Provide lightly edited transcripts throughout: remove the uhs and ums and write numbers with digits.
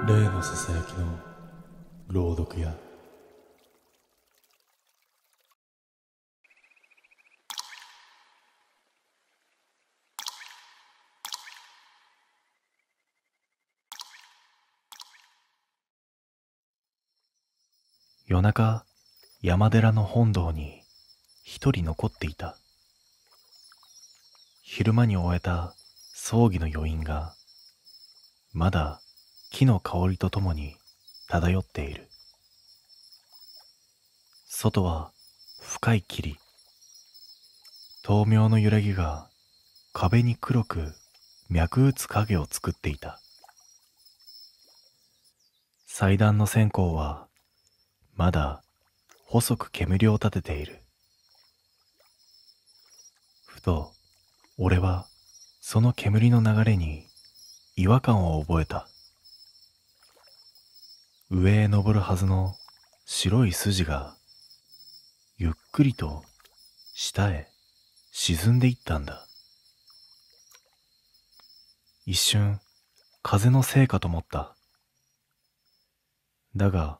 例のささやきの朗読や。夜中、山寺の本堂に一人残っていた。昼間に終えた葬儀の余韻がまだ木の香りとともに漂っている。外は深い霧、灯明の揺らぎが壁に黒く脈打つ影を作っていた。祭壇の線香はまだ細く煙を立てている。ふと俺はその煙の流れに違和感を覚えた。上へ登るはずの白い筋がゆっくりと下へ沈んでいったんだ。一瞬風のせいかと思った。だが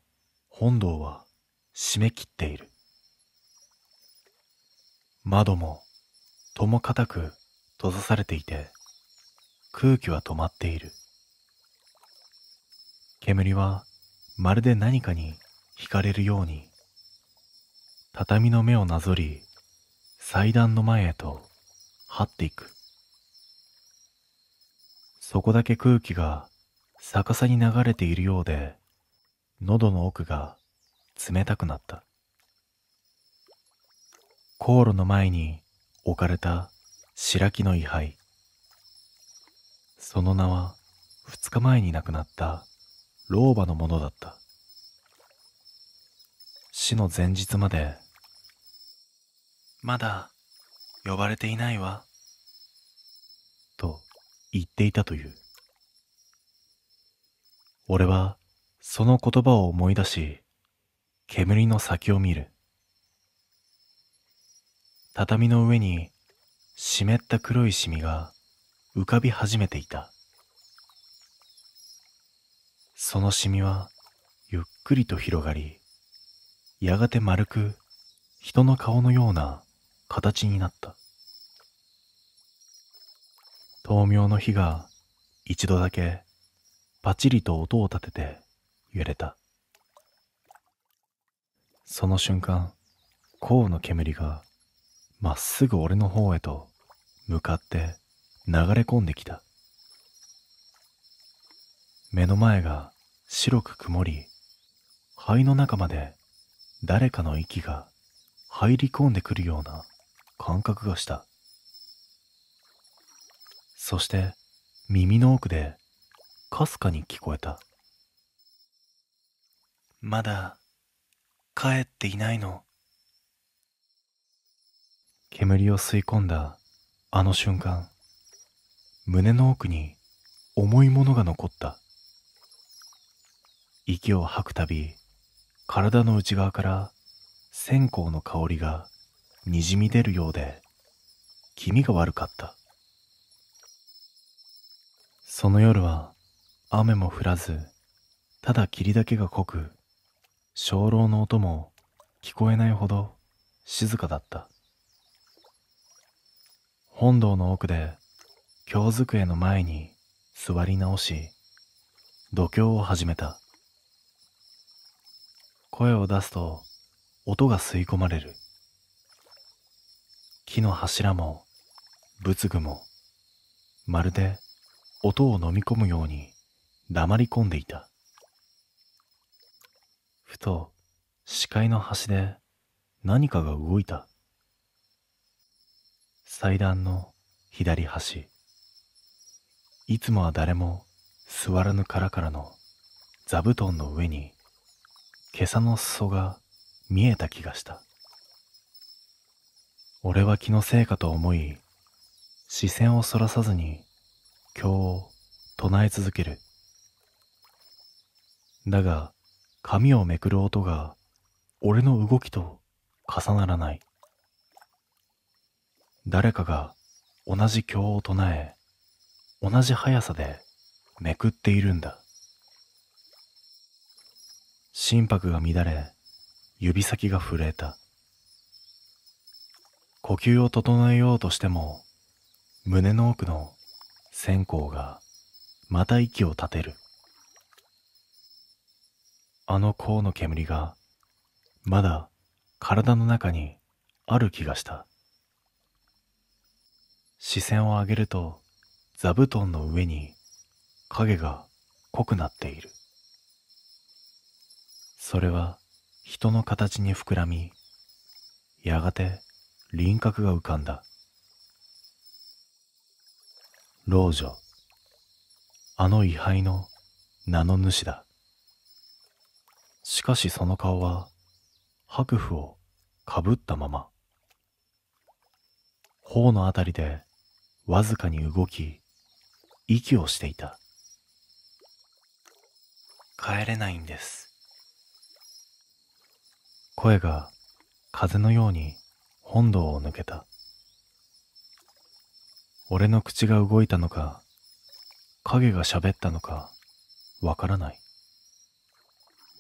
本堂は閉め切っている。窓も戸も固く閉ざされていて、空気は止まっている。煙はまるで何かに惹かれるように畳の目をなぞり、祭壇の前へと這っていく。そこだけ空気が逆さに流れているようで、喉の奥が冷たくなった。香炉の前に置かれた白木の位牌。その名は2日前に亡くなった老婆のものだった。死の前日まで、まだ呼ばれていないわ、と言っていたという。俺はその言葉を思い出し、煙の先を見る。畳の上に湿った黒いシミが浮かび始めていた。そのシミはゆっくりと広がり、やがて丸く人の顔のような形になった。灯明の火が一度だけパチリと音を立てて揺れた。その瞬間、香の煙がまっすぐ俺の方へと向かって流れ込んできた。目の前が白く曇り、肺の中まで誰かの息が入り込んでくるような感覚がした。そして耳の奥でかすかに聞こえた。まだ帰っていないの。煙を吸い込んだあの瞬間、胸の奥に重いものが残った。息を吐くたび、体の内側から線香の香りがにじみ出るようで気味が悪かった。その夜は雨も降らず、ただ霧だけが濃く、鐘楼の音も聞こえないほど静かだった。本堂の奥で経机の前に座り直し、読経を始めた。声を出すと音が吸い込まれる。木の柱も仏具もまるで音を飲み込むように黙り込んでいた。ふと視界の端で何かが動いた。祭壇の左端、いつもは誰も座らぬからからの座布団の上に今朝の裾が見えた気がした。俺は気のせいかと思い、視線をそらさずに経を唱え続ける。だが紙をめくる音が俺の動きと重ならない。誰かが同じ経を唱え、同じ速さでめくっているんだ。心拍が乱れ、指先が震えた。呼吸を整えようとしても、胸の奥の線香がまた息を立てる。あの香の煙がまだ体の中にある気がした。視線を上げると座布団の上に影が濃くなっている。それは人の形に膨らみ、やがて輪郭が浮かんだ。老女、あの位牌の名の主だ。しかしその顔は白布をかぶったまま、頬のあたりでわずかに動き、息をしていた。帰れないんです。声が風のように本堂を抜けた。俺の口が動いたのか、影が喋ったのか、わからない。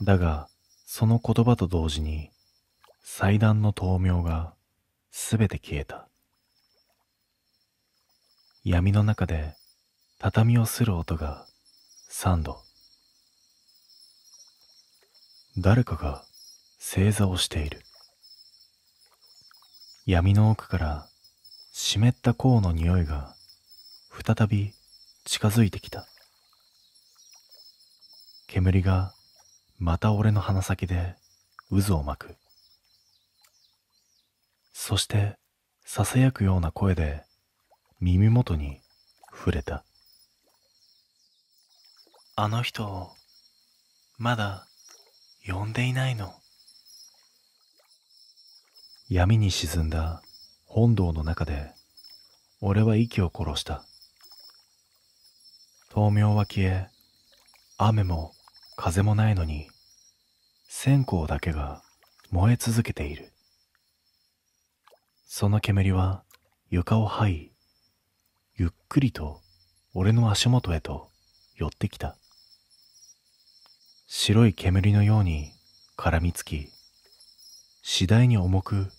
だが、その言葉と同時に、祭壇の灯明がすべて消えた。闇の中で畳をする音が3度。誰かが正座をしている。闇の奥から湿った香の匂いが再び近づいてきた。煙がまた俺の鼻先で渦を巻く。そして囁くような声で耳元に触れた。あの人をまだ呼んでいないの。闇に沈んだ本堂の中で俺は息を殺した。灯明は消え、雨も風もないのに線香だけが燃え続けている。その煙は床を這い、ゆっくりと俺の足元へと寄ってきた。白い煙のように絡みつき、次第に重く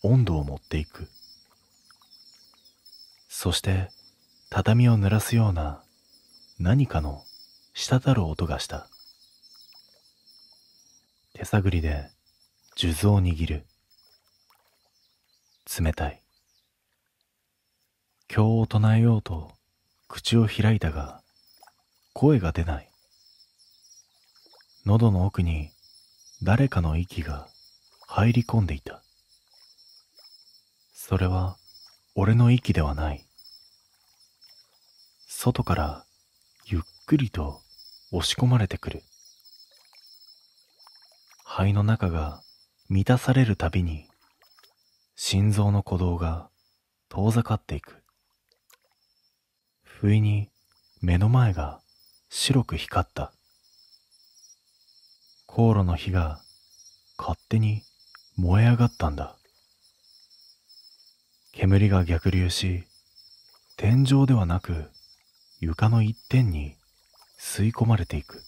温度を持っていく。そして畳を濡らすような何かの滴る音がした。手探りで数珠を握る。冷たい。経を唱えようと口を開いたが声が出ない。喉の奥に誰かの息が入り込んでいた。それは俺の息ではない。外からゆっくりと押し込まれてくる。肺の中が満たされるたびに心臓の鼓動が遠ざかっていく。不意に目の前が白く光った。香炉の火が勝手に燃え上がったんだ。煙が逆流し、天井ではなく床の一点に吸い込まれていく。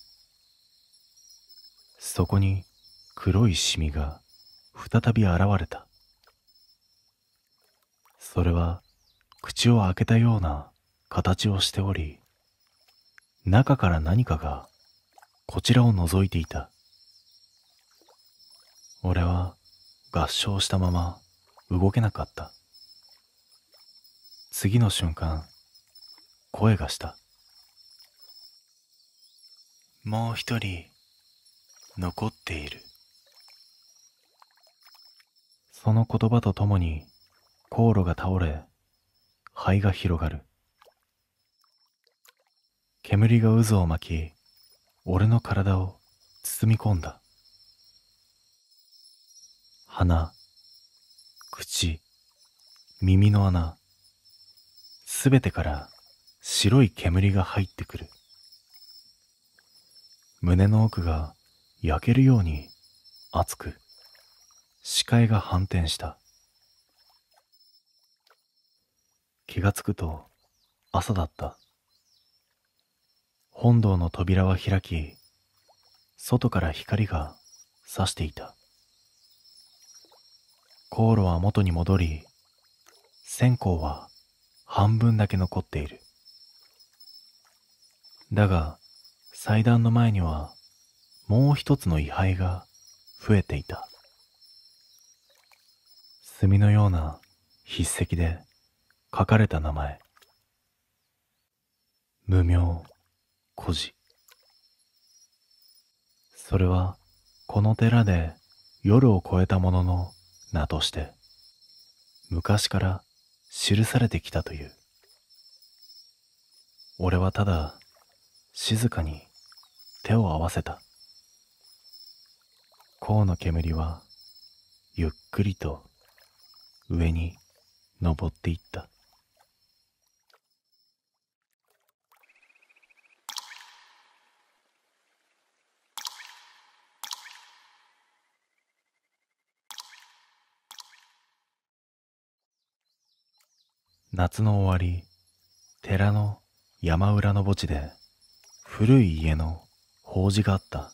そこに黒いシミが再び現れた。それは口を開けたような形をしており、中から何かがこちらを覗いていた。俺は合掌したまま動けなかった。次の瞬間、声がした。もう一人残っている。その言葉とともに香炉が倒れ、灰が広がる。煙が渦を巻き、俺の体を包み込んだ。鼻、口、耳の穴、すべてから白い煙が入ってくる。胸の奥が焼けるように熱く、視界が反転した。気がつくと朝だった。本堂の扉は開き、外から光が差していた。香炉は元に戻り、線香は半分だけ残っている。だが、祭壇の前にはもう一つの位牌が増えていた。墨のような筆跡で書かれた名前。無名孤児。それはこの寺で夜を越えた者の名として昔から記されてきたという。俺はただ静かに手を合わせた。香の煙はゆっくりと上に登っていった。夏の終わり、寺の山裏の墓地で古い家の法事があった。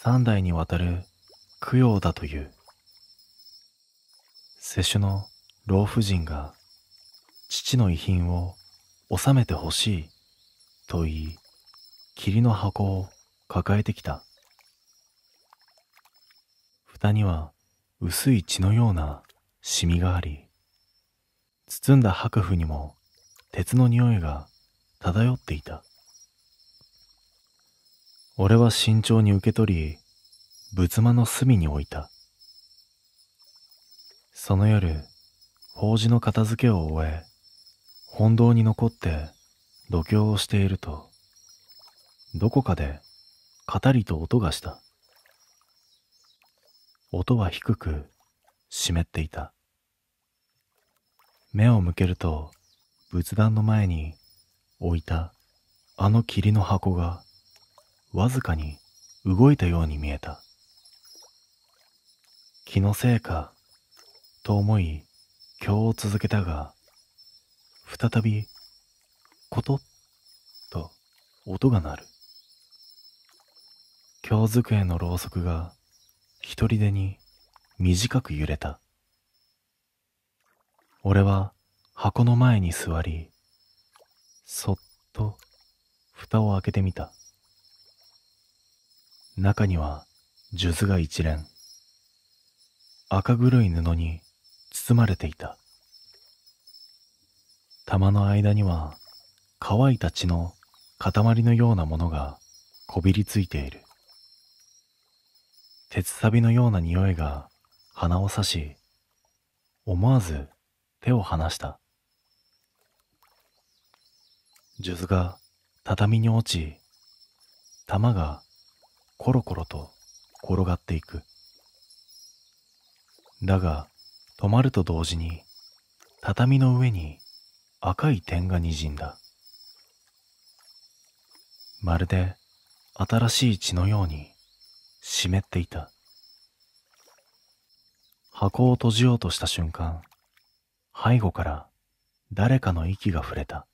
3代にわたる供養だという。世主の老婦人が父の遺品を収めてほしいと言い、桐の箱を抱えてきた。蓋には薄い血のようなシミがあり、包んだ白符にも鉄の匂いが漂っていた。俺は慎重に受け取り、仏間の隅に置いた。その夜、法事の片付けを終え、本堂に残って読経をしていると、どこかでカタリと音がした。音は低く湿っていた。目を向けると、仏壇の前に置いたあの桐の箱がわずかに動いたように見えた。気のせいかと思い経を続けたが、再びコトッと音が鳴る。経机のろうそくが一人でに短く揺れた。俺は箱の前に座り、そっと蓋を開けてみた。中には数珠が一連、赤黒い布に包まれていた。玉の間には乾いた血の塊のようなものがこびりついている。鉄錆のような匂いが鼻を刺し、思わず手を離した。数珠が畳に落ち、玉がコロコロと転がっていく。だが止まると同時に畳の上に赤い点がにじんだ。まるで新しい血のように湿っていた。箱を閉じようとした瞬間、背後から誰かの息が触れた。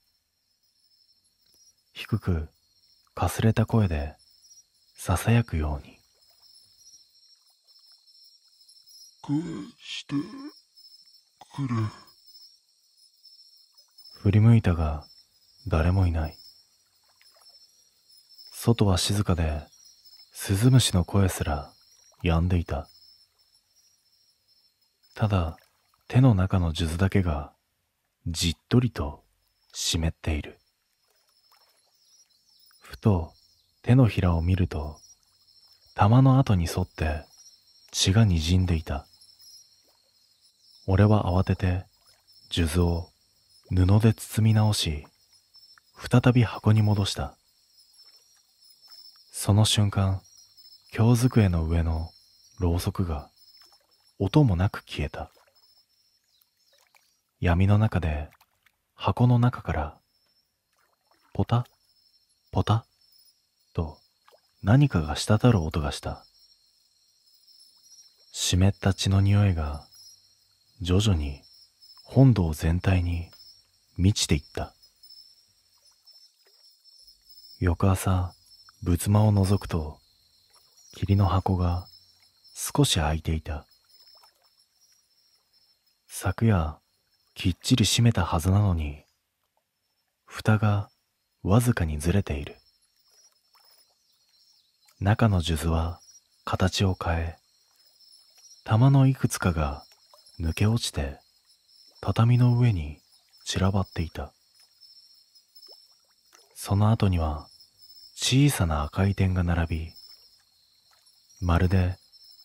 低くかすれた声でささやくように。返してくれ。振り向いたが誰もいない。外は静かで、スズムシの声すら止んでいた。ただ手の中の数珠だけがじっとりと湿っている。ふと手のひらを見ると、玉の跡に沿って血がにじんでいた。俺は慌てて数珠を布で包み直し、再び箱に戻した。その瞬間、経机の上のろうそくが音もなく消えた。闇の中で箱の中からポタッポタッと何かが滴る音がした。湿った血の匂いが徐々に本堂全体に満ちていった。翌朝、仏間を覗くと、霧の箱が少し開いていた。昨夜きっちり閉めたはずなのに、蓋がわずかにずれている。中の数珠は形を変え、玉のいくつかが抜け落ちて畳の上に散らばっていた。その後には小さな赤い点が並び、まるで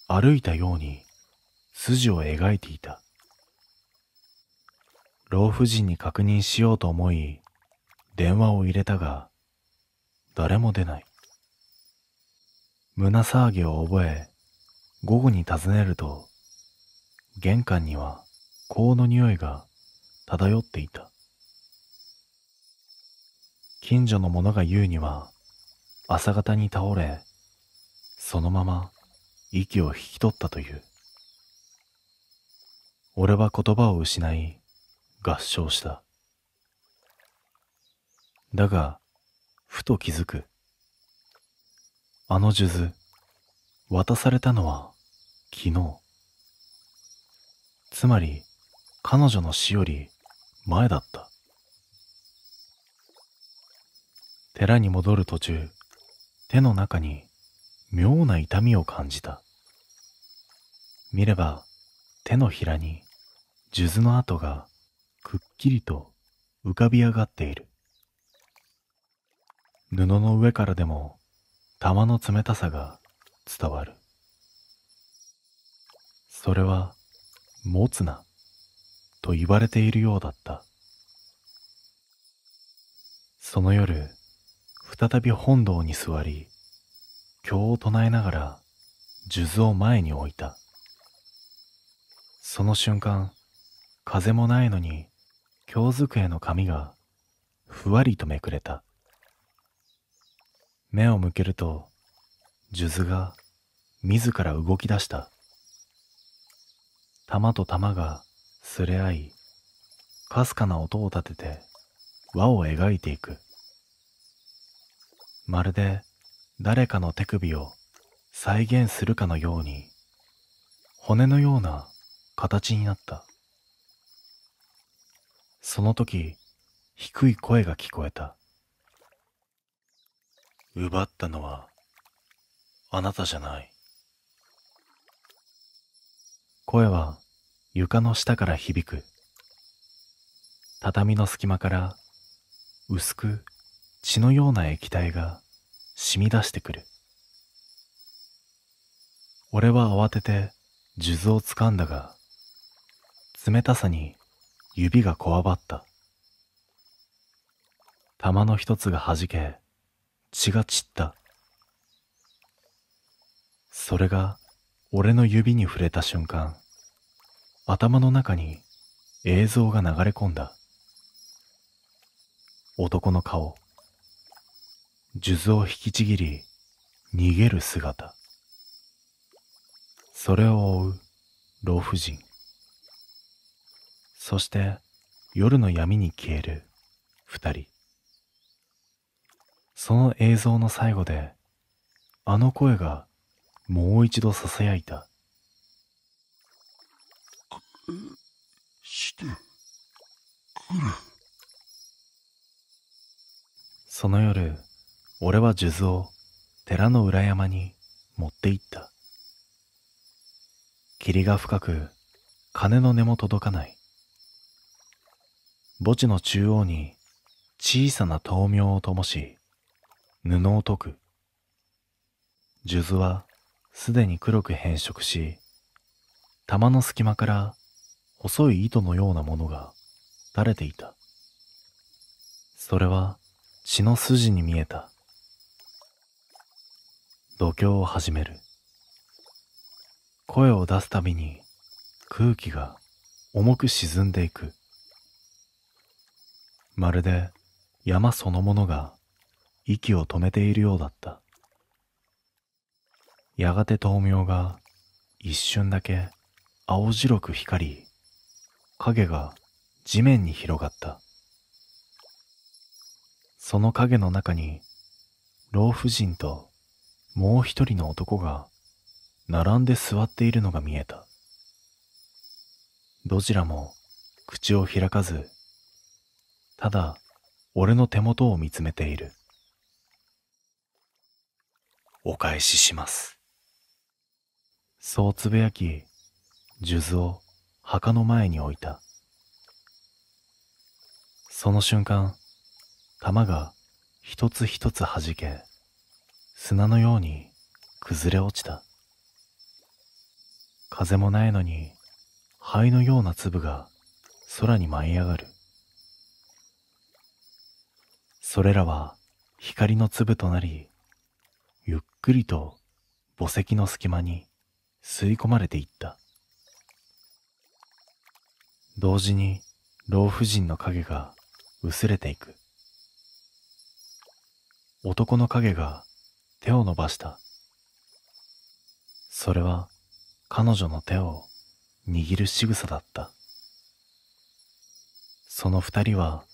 歩いたように筋を描いていた。老婦人に確認しようと思い電話を入れたが、誰も出ない。胸騒ぎを覚え、午後に訪ねると、玄関には香の匂いが漂っていた。近所の者が言うには、朝方に倒れ、そのまま息を引き取ったという。俺は言葉を失い、合掌した。だが、ふと気づく。あの数珠、渡されたのは昨日。つまり、彼女の死より前だった。寺に戻る途中、手の中に妙な痛みを感じた。見れば、手のひらに数珠の跡がくっきりと浮かび上がっている。布の上からでも玉の冷たさが伝わる。それは持つなと言われているようだった。その夜、再び本堂に座り、経を唱えながら数珠を前に置いた。その瞬間、風もないのに経机の紙がふわりとめくれた。目を向けると、数珠が自ら動き出した。玉と玉がすれ合い、かすかな音を立てて輪を描いていく。まるで誰かの手首を再現するかのように、骨のような形になった。その時、低い声が聞こえた。奪ったのはあなたじゃない。声は床の下から響く。畳の隙間から薄く血のような液体が染み出してくる。俺は慌てて数珠を掴んだが、冷たさに指がこわばった。玉の一つが弾け、血が散った。それが俺の指に触れた瞬間、頭の中に映像が流れ込んだ。男の顔、数珠を引きちぎり逃げる姿、それを追う老婦人、そして夜の闇に消える二人。その映像の最後で、あの声がもう一度囁いた。してくれ。その夜、俺は数珠を寺の裏山に持って行った。霧が深く、鐘の音も届かない。墓地の中央に小さな灯明を灯し、布を解く。数珠はすでに黒く変色し、玉の隙間から細い糸のようなものが垂れていた。それは血の筋に見えた。読経を始める。声を出すたびに空気が重く沈んでいく。まるで山そのものが息を止めているようだった。やがて灯明が一瞬だけ青白く光り、影が地面に広がった。その影の中に老婦人ともう一人の男が並んで座っているのが見えた。どちらも口を開かず、ただ俺の手元を見つめている。お返しします。そうつぶやき、数珠を墓の前に置いた。その瞬間、玉が一つ一つ弾け、砂のように崩れ落ちた。風もないのに、灰のような粒が空に舞い上がる。それらは光の粒となり、ゆっくりと墓石の隙間に吸い込まれていった。同時に老婦人の影が薄れていく。男の影が手を伸ばした。それは彼女の手を握る仕草だった。その二人は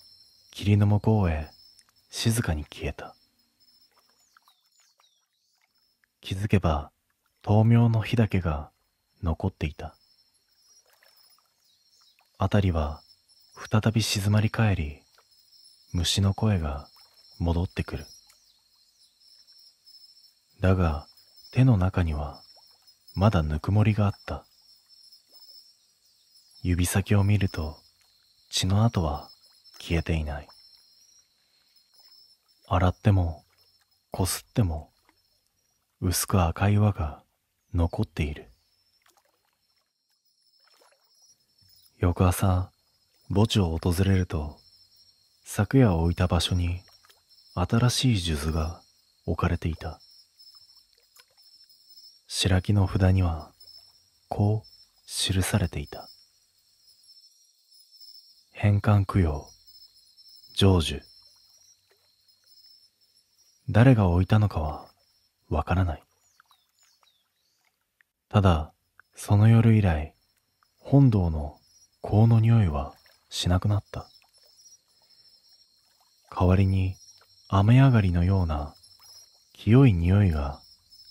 霧の向こうへ静かに消えた。気づけば灯明の火だけが残っていた。あたりは再び静まり返り、虫の声が戻ってくる。だが手の中にはまだぬくもりがあった。指先を見ると血の跡は消えていない。洗ってもこすっても薄く赤い輪が残っている。翌朝、墓地を訪れると、昨夜置いた場所に新しい数珠が置かれていた。白木の札にはこう記されていた。返還供養、成就。誰が置いたのかはわからない。ただ、その夜以来、本堂の香の匂いはしなくなった。代わりに雨上がりのような清い匂いが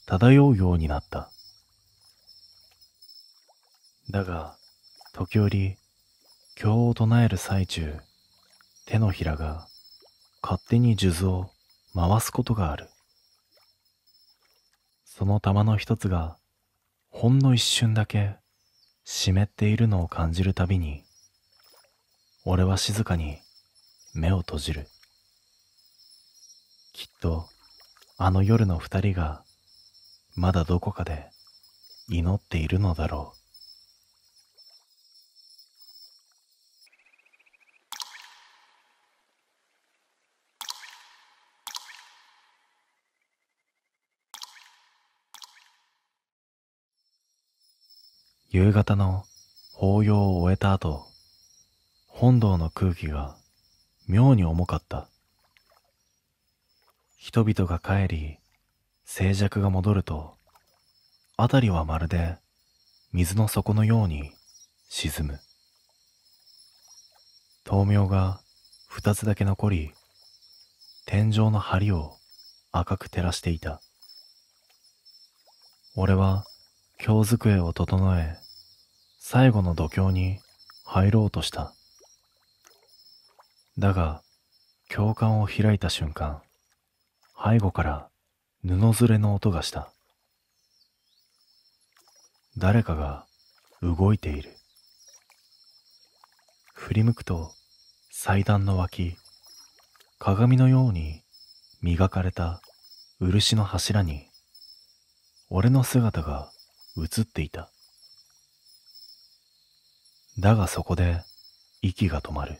漂うようになった。だが、時折、経を唱える最中、手のひらが勝手に数珠を回すことがある。その玉の一つが、ほんの一瞬だけ湿っているのを感じるたびに、俺は静かに目を閉じる。きっとあの夜の二人がまだどこかで祈っているのだろう。夕方の法要を終えた後、本堂の空気が妙に重かった。人々が帰り、静寂が戻ると、あたりはまるで水の底のように沈む。灯明が二つだけ残り、天井の梁を赤く照らしていた。俺は経机を整え、最後の度胸に入ろうとした。だが、経巻を開いた瞬間、背後から布ずれの音がした。誰かが動いている。振り向くと、祭壇の脇、鏡のように磨かれた漆の柱に、俺の姿が映っていた。だがそこで息が止まる。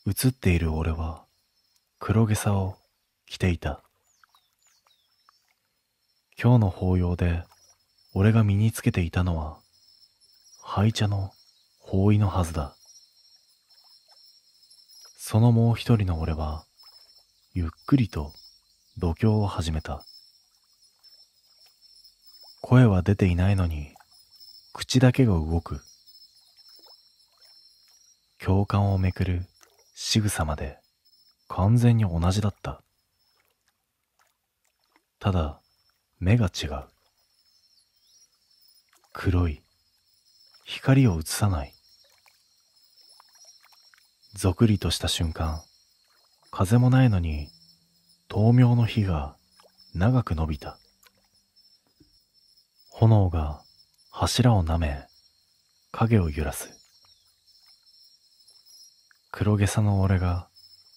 映っている俺は黒袈裟を着ていた。今日の法要で俺が身につけていたのは灰茶の法衣のはずだ。そのもう一人の俺はゆっくりと度胸を始めた。声は出ていないのに口だけが動く。経巻をめくる仕草まで完全に同じだった。ただ目が違う。黒い、光を映さない。ぞくりとした瞬間、風もないのに灯明の火が長く伸びた。炎が柱を舐め、影を揺らす。黒げさの俺が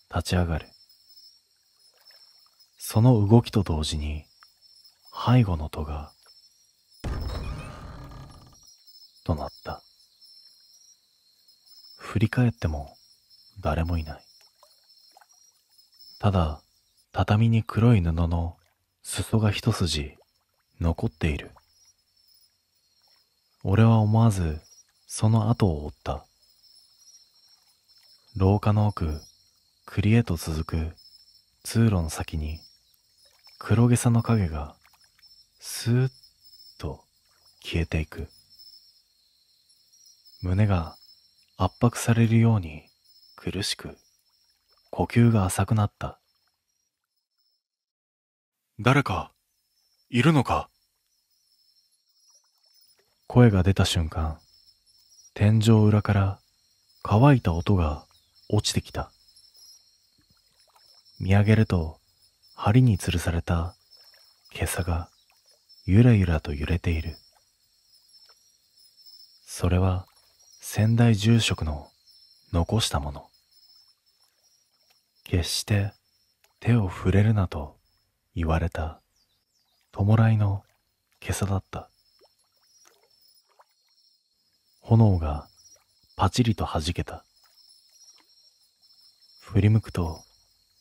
立ち上がる。その動きと同時に背後の戸がとなった。振り返っても誰もいない。ただ畳に黒い布の裾が一筋残っている。俺は思わずその後を追った。廊下の奥、栗へと続く通路の先に黒げさの影がスーッと消えていく。胸が圧迫されるように苦しく、呼吸が浅くなった。誰かいるのか？声が出た瞬間、天井裏から乾いた音が落ちてきた。見上げると梁に吊るされた袈裟がゆらゆらと揺れている。それは先代住職の残したもの。決して手を触れるなと言われた弔いの袈裟だった。炎がパチリと弾けた。振り向くと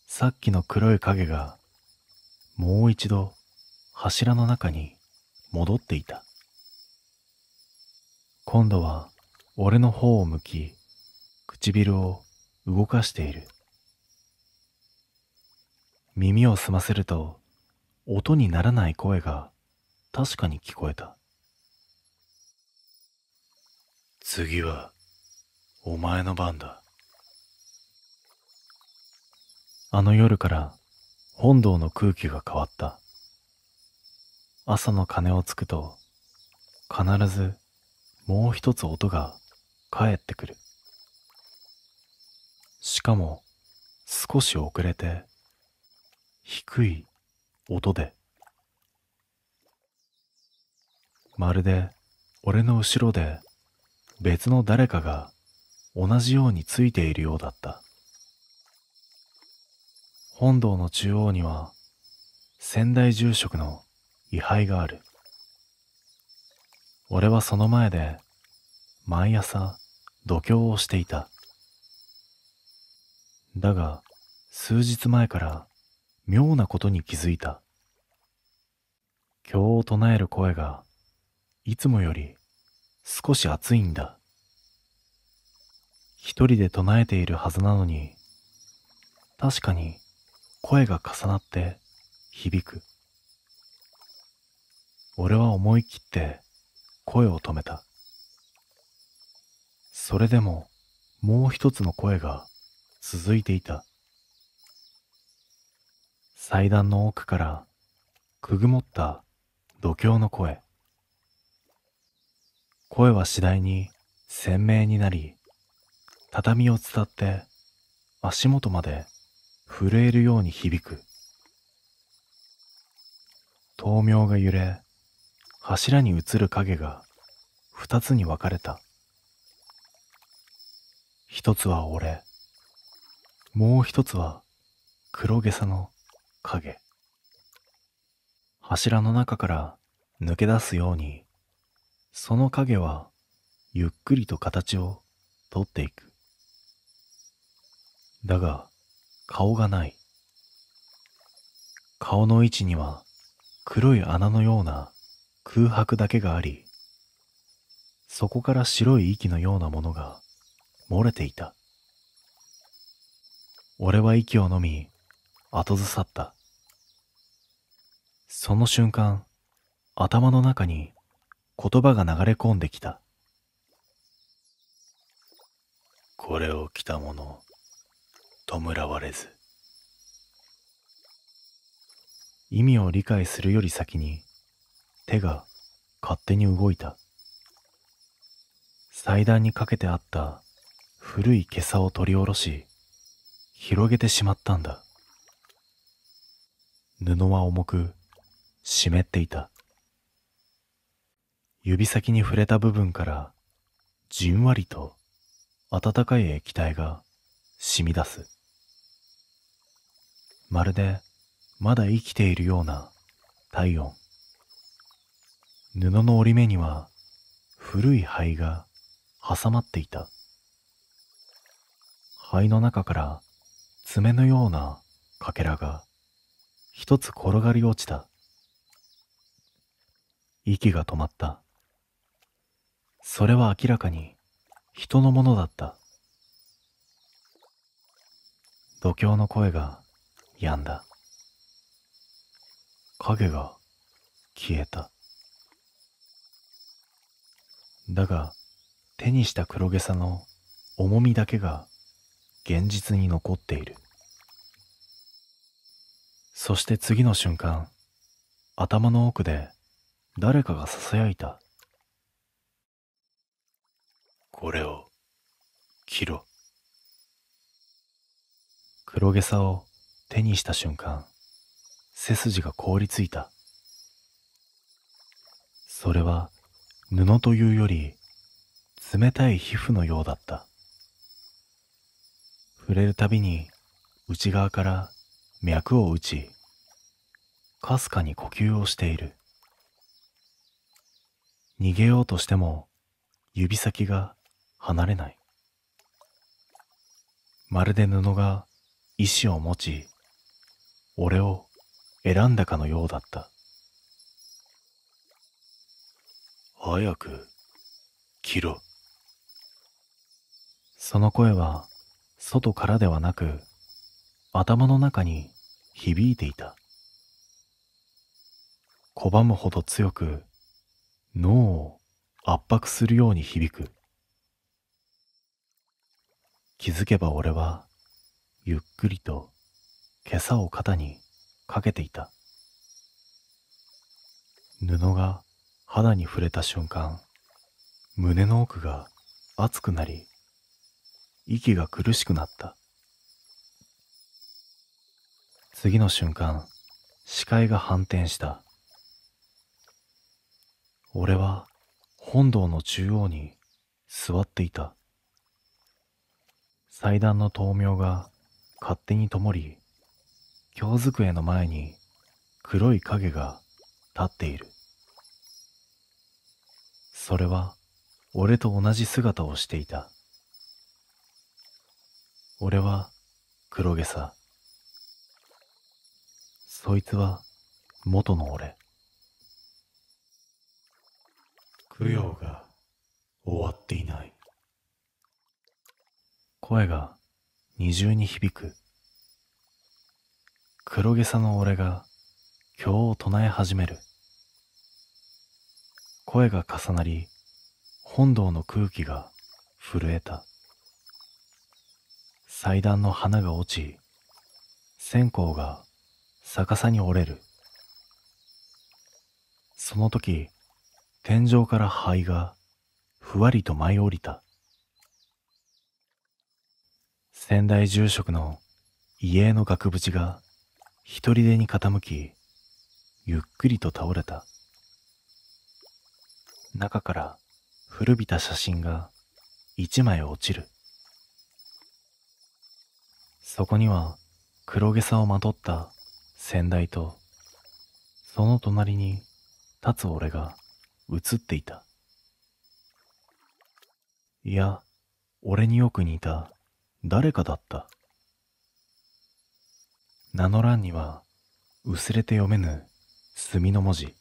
さっきの黒い影がもう一度柱の中に戻っていた。今度は俺の方を向き、唇を動かしている。耳を澄ませると音にならない声が確かに聞こえた。次はお前の番だ。あの夜から本堂の空気が変わった。朝の鐘をつくと必ずもう一つ音が返ってくる。しかも少し遅れて低い音で、まるで俺の後ろで別の誰かが同じようについているようだった。本堂の中央には先代住職の位牌がある。俺はその前で毎朝読経をしていた。だが数日前から妙なことに気づいた。経を唱える声がいつもより少し熱いんだ。一人で唱えているはずなのに、確かに声が重なって響く。俺は思い切って声を止めた。それでももう一つの声が続いていた。祭壇の奥からくぐもった読経の声。声は次第に鮮明になり、畳を伝って足元まで震えるように響く。灯明が揺れ、柱に映る影が二つに分かれた。一つは俺、もう一つは黒げさの影。柱の中から抜け出すように、その影はゆっくりと形をとっていく。だが顔がない。顔の位置には黒い穴のような空白だけがあり、そこから白い息のようなものが漏れていた。俺は息を飲み、後ずさった。その瞬間、頭の中に言葉が流れ込んできた。これを着た者、弔われず。意味を理解するより先に手が勝手に動いた。祭壇にかけてあった古い袈裟を取り下ろし、広げてしまったんだ。布は重く湿っていた。指先に触れた部分からじんわりと温かい液体が染み出す。まるでまだ生きているような体温。布の折り目には古い灰が挟まっていた。灰の中から爪のようなかけらが一つ転がり落ちた。息が止まった。それは明らかに人のものだった。度胸の声が止んだ。影が消えた。だが手にした黒袈裟の重みだけが現実に残っている。そして次の瞬間、頭の奥で誰かが囁いた。これを切ろ。黒袈裟を手にした瞬間、背筋が凍りついた。それは布というより冷たい皮膚のようだった。触れるたびに内側から脈を打ち、かすかに呼吸をしている。逃げようとしても指先が離れない。まるで布が意志を持ち、俺を選んだかのようだった。早く切ろ。その声は外からではなく頭の中に響いていた。拒むほど強く脳を圧迫するように響く。気づけば俺はゆっくりと袈裟を肩にかけていた。布が肌に触れた瞬間、胸の奥が熱くなり、息が苦しくなった。次の瞬間、視界が反転した。俺は本堂の中央に座っていた。祭壇の灯明が勝手に灯り、経机の前に黒い影が立っている。それは俺と同じ姿をしていた。俺は黒袈裟。そいつは元の俺。供養が終わっていない。声が二重に響く。黒袈裟の俺が経を唱え始める。声が重なり、本堂の空気が震えた。祭壇の花が落ち、線香が逆さに折れる。その時、天井から灰がふわりと舞い降りた。先代住職の遺影の額縁が一人でに傾き、ゆっくりと倒れた。中から古びた写真が一枚落ちる。そこには黒袈裟をまとった先代と、その隣に立つ俺が映っていた。いや、俺によく似た誰かだった。名の欄には薄れて読めぬ墨の文字。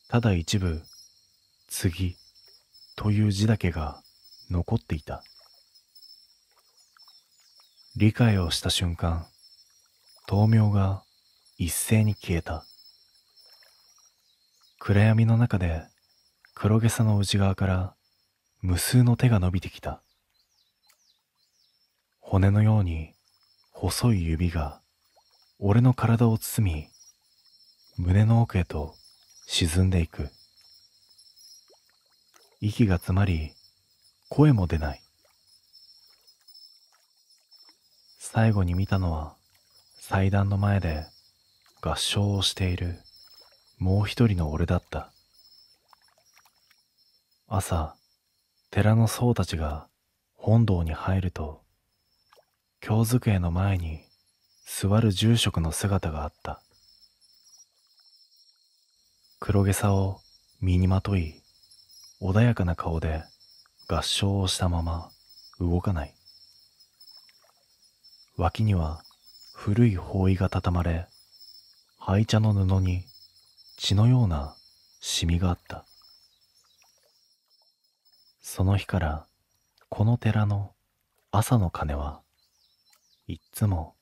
ただ一部、次という字だけが残っていた。理解をした瞬間、灯明が一斉に消えた。暗闇の中で黒袈裟の内側から無数の手が伸びてきた。骨のように細い指が俺の体を包み、胸の奥へと沈んでいく。息が詰まり、声も出ない。最後に見たのは、祭壇の前で合唱をしているもう一人の俺だった。朝、寺の僧たちが本堂に入ると、経机の前に座る住職の姿があった。黒袈裟を身にまとい、穏やかな顔で合唱をしたまま動かない。脇には古い法衣が畳まれ、灰茶の布に血のようなシミがあった。その日からこの寺の朝の鐘はいっつも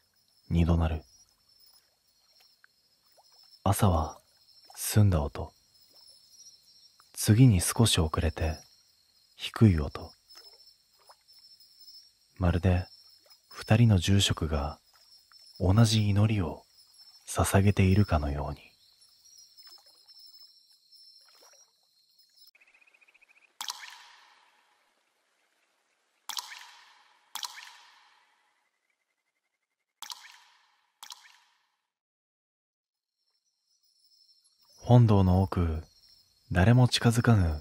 二度鳴る。朝は澄んだ音、次に少し遅れて低い音。まるで二人の住職が同じ祈りを捧げているかのように。本堂の奥、誰も近づかぬ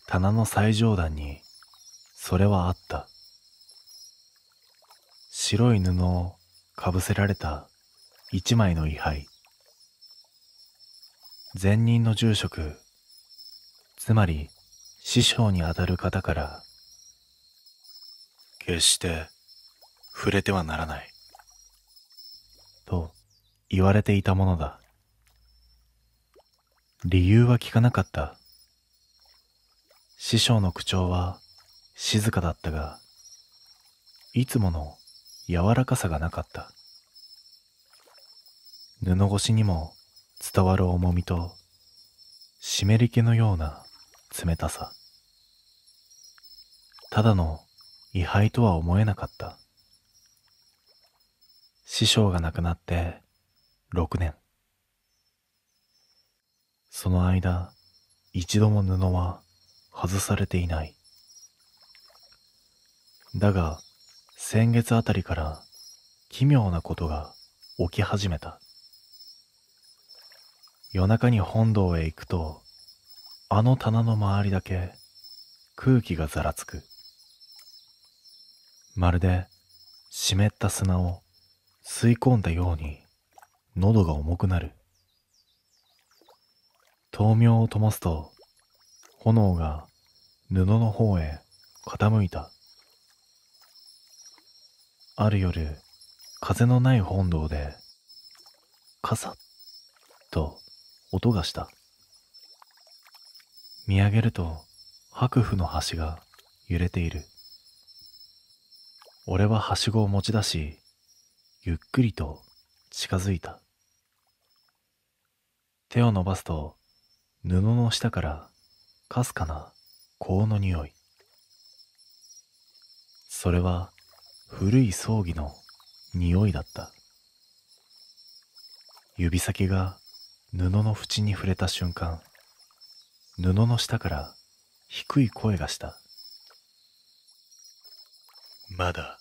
棚の最上段にそれはあった。白い布をかぶせられた一枚の位牌。前任の住職、つまり師匠にあたる方から決して触れてはならないと言われていたものだ。理由は聞かなかった。師匠の口調は静かだったが、いつもの柔らかさがなかった。布越しにも伝わる重みと湿り気のような冷たさ。ただの位牌とは思えなかった。師匠が亡くなって6年。その間、一度も布は外されていない。だが、先月あたりから奇妙なことが起き始めた。夜中に本堂へ行くと、あの棚の周りだけ空気がざらつく。まるで湿った砂を吸い込んだように喉が重くなる。灯明を灯すと、炎が布の方へ傾いた。ある夜、風のない本堂で、カサッと音がした。見上げると、白符の端が揺れている。俺ははしごを持ち出し、ゆっくりと近づいた。手を伸ばすと、布の下からかすかな香の匂い。それは古い葬儀の匂いだった。指先が布の縁に触れた瞬間、布の下から低い声がした。まだ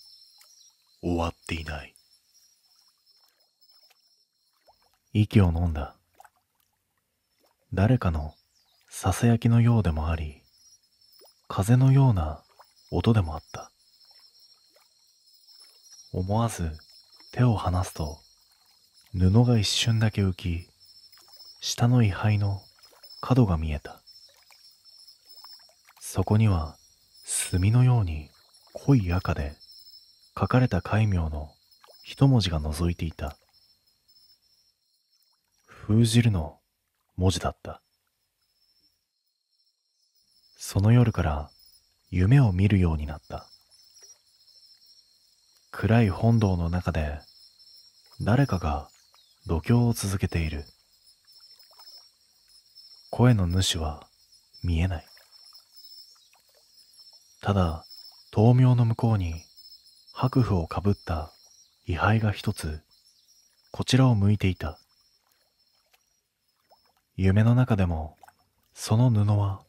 終わっていない。息を飲んだ。誰かのささやきのようでもあり、風のような音でもあった。思わず手を離すと、布が一瞬だけ浮き、下の位牌の角が見えた。そこには墨のように濃い赤で書かれた戒名の一文字が覗いていた。封じるの文字だった。その夜から夢を見るようになった。暗い本堂の中で誰かが読経を続けている。声の主は見えない。ただ、灯明の向こうに白符をかぶった位牌が一つこちらを向いていた。夢の中でもその布は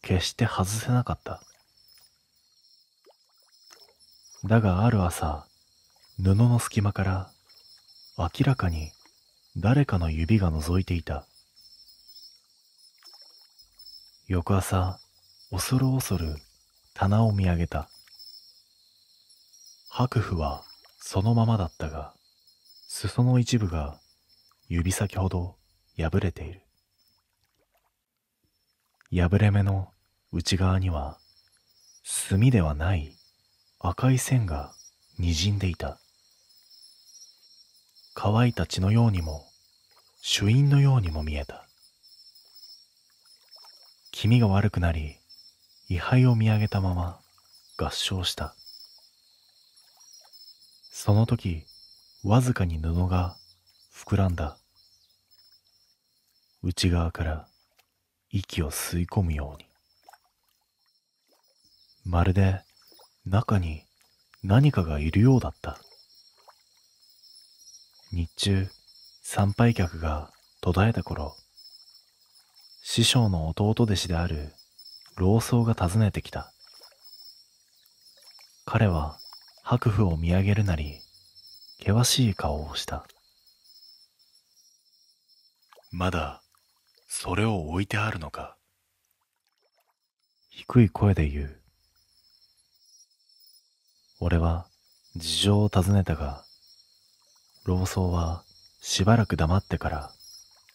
決して外せなかった。だがある朝、布の隙間から明らかに誰かの指が覗いていた。翌朝、恐る恐る棚を見上げた。白符はそのままだったが、裾の一部が指先ほど破れている。破れ目の内側には墨ではない赤い線がにじんでいた。乾いた血のようにも朱印のようにも見えた。気味が悪くなり、位牌を見上げたまま合掌した。その時、わずかに布が膨らんだ。内側から息を吸い込むように。まるで中に何かがいるようだった。日中、参拝客が途絶えた頃、師匠の弟弟子である老僧が訪ねてきた。彼は白符を見上げるなり、険しい顔をした。まだそれを置いてあるのか。低い声で言う。俺は事情を尋ねたが、老僧はしばらく黙ってから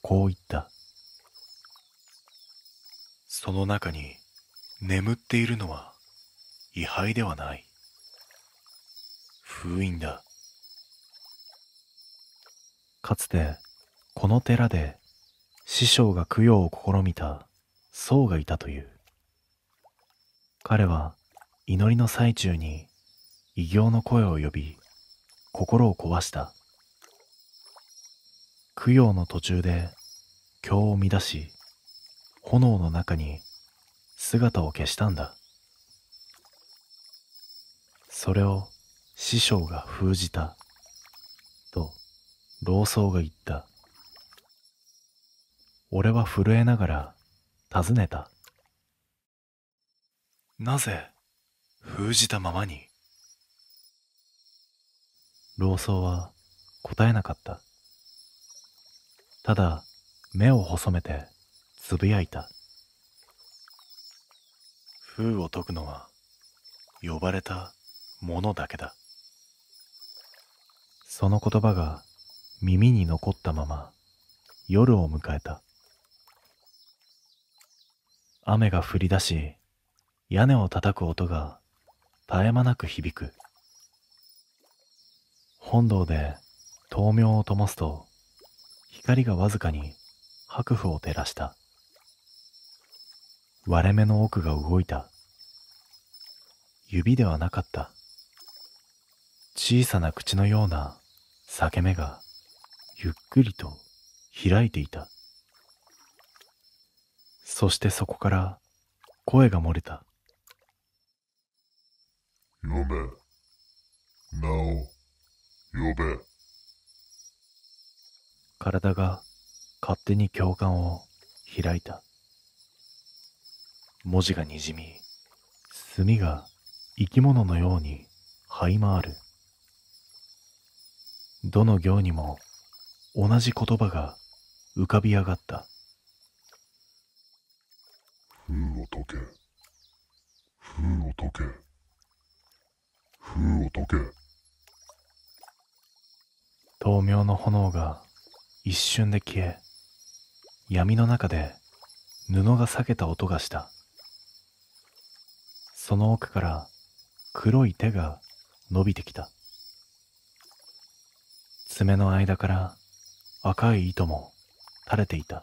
こう言った。その中に眠っているのは位牌ではない。封印だ。かつてこの寺で師匠が供養を試みた僧がいたという。彼は祈りの最中に異形の声を呼び、心を壊した。供養の途中で経を乱し、炎の中に姿を消したんだ。それを師匠が封じた、と老僧が言った。俺は震えながら尋ねた。なぜ封じたままに？老僧は答えなかった。ただ目を細めてつぶやいた。封を解くのは呼ばれた者だけだ。その言葉が耳に残ったまま夜を迎えた。雨が降り出し、屋根を叩く音が絶え間なく響く。本堂で灯明を灯すと、光がわずかに白符を照らした。割れ目の奥が動いた。指ではなかった。小さな口のような裂け目がゆっくりと開いていた。そしてそこから声が漏れた。読め。名を呼べ。体が勝手に経巻を開いた。文字がにじみ、墨が生き物のように這い回る。どの行にも同じ言葉が浮かび上がった。封を解け。封を解け。封を解け。灯明の炎が一瞬で消え、闇の中で布が裂けた音がした。その奥から黒い手が伸びてきた。爪の間から赤い糸も垂れていた。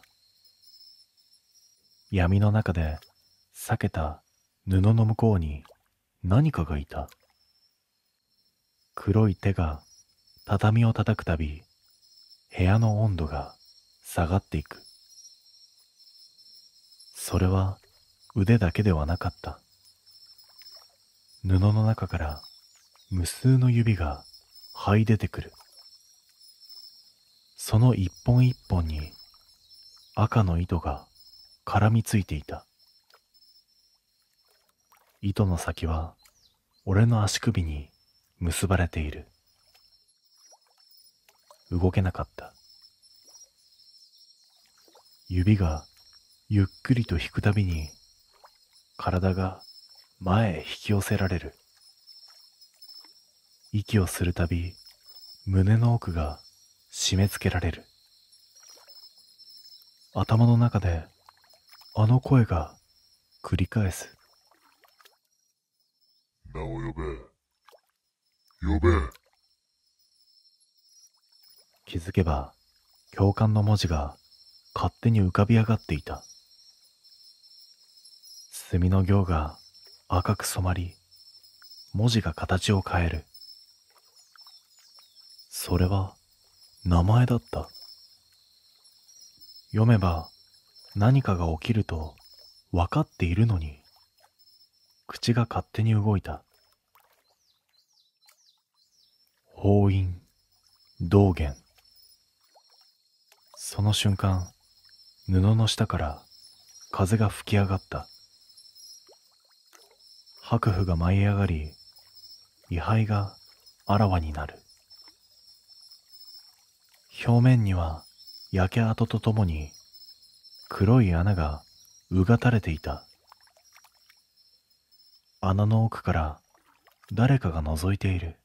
闇の中で裂けた布の向こうに何かがいた。黒い手が畳を叩くたび、部屋の温度が下がっていく。それは腕だけではなかった。布の中から無数の指が這い出てくる。その一本一本に赤の糸が絡みついていた。糸の先は俺の足首に結ばれている。動けなかった。指がゆっくりと引くたびに体が前へ引き寄せられる。息をするたび胸の奥が締め付けられる。頭の中であの声が繰り返す。名を呼べ。呼べ。気づけば教官の文字が勝手に浮かび上がっていた。墨の行が赤く染まり、文字が形を変える。それは名前だった。読めば何かが起きると分かっているのに、口が勝手に動いた。法院道元。その瞬間、布の下から風が吹き上がった。白布が舞い上がり、位牌があらわになる。表面には焼け跡とともに黒い穴がうがたれていた。穴の奥から誰かが覗いている。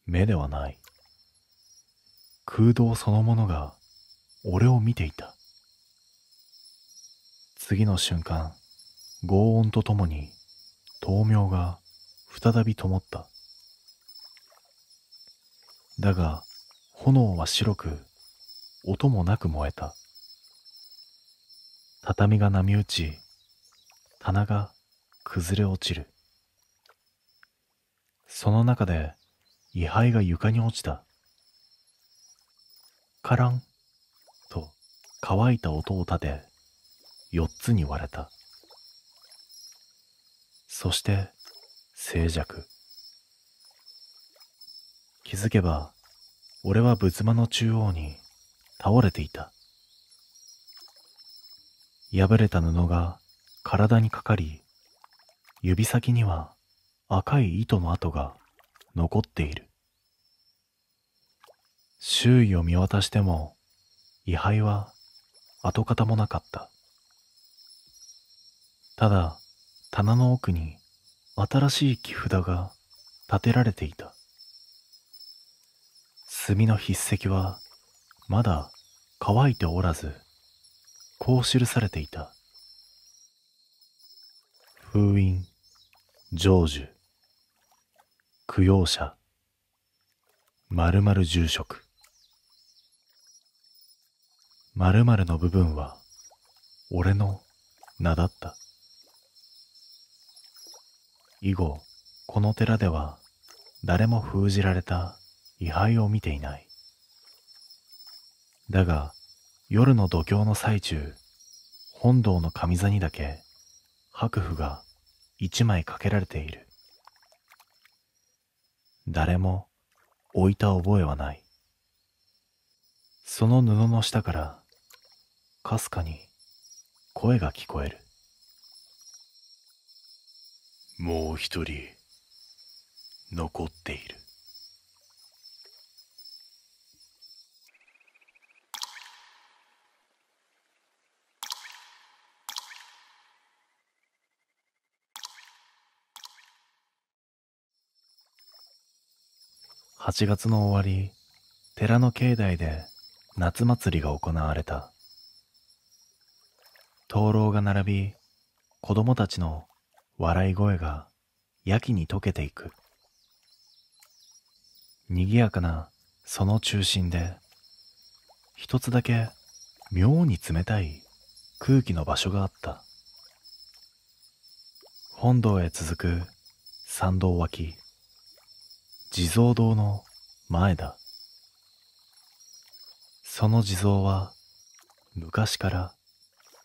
目ではない。空洞そのものが俺を見ていた。次の瞬間、轟音とともに灯明が再び灯った。だが炎は白く、音もなく燃えた。畳が波打ち、棚が崩れ落ちる。その中で位牌が床に落ちた。カランと乾いた音を立て、4つに割れた。そして静寂。気づけば俺は仏間の中央に倒れていた。破れた布が体にかかり、指先には赤い糸の跡が残っている。周囲を見渡しても位牌は跡形もなかった。ただ棚の奥に新しい木札が立てられていた。墨の筆跡はまだ乾いておらず、こう記されていた。封印、成就、供養者、〇〇住職。〇〇の部分は俺の名だった。以後、この寺では誰も封じられた位牌を見ていない。だが、夜の度胸の最中、本堂の上座にだけ白符が一枚かけられている。誰も置いた覚えはない。その布の下からかすかに声が聞こえる。もう一人残っている。8月の終わり、寺の境内で夏祭りが行われた。灯籠が並び、子供たちの笑い声がやきに溶けていく。賑やかなその中心で、一つだけ妙に冷たい空気の場所があった。本堂へ続く参道脇、地蔵堂の前だ。その地蔵は昔から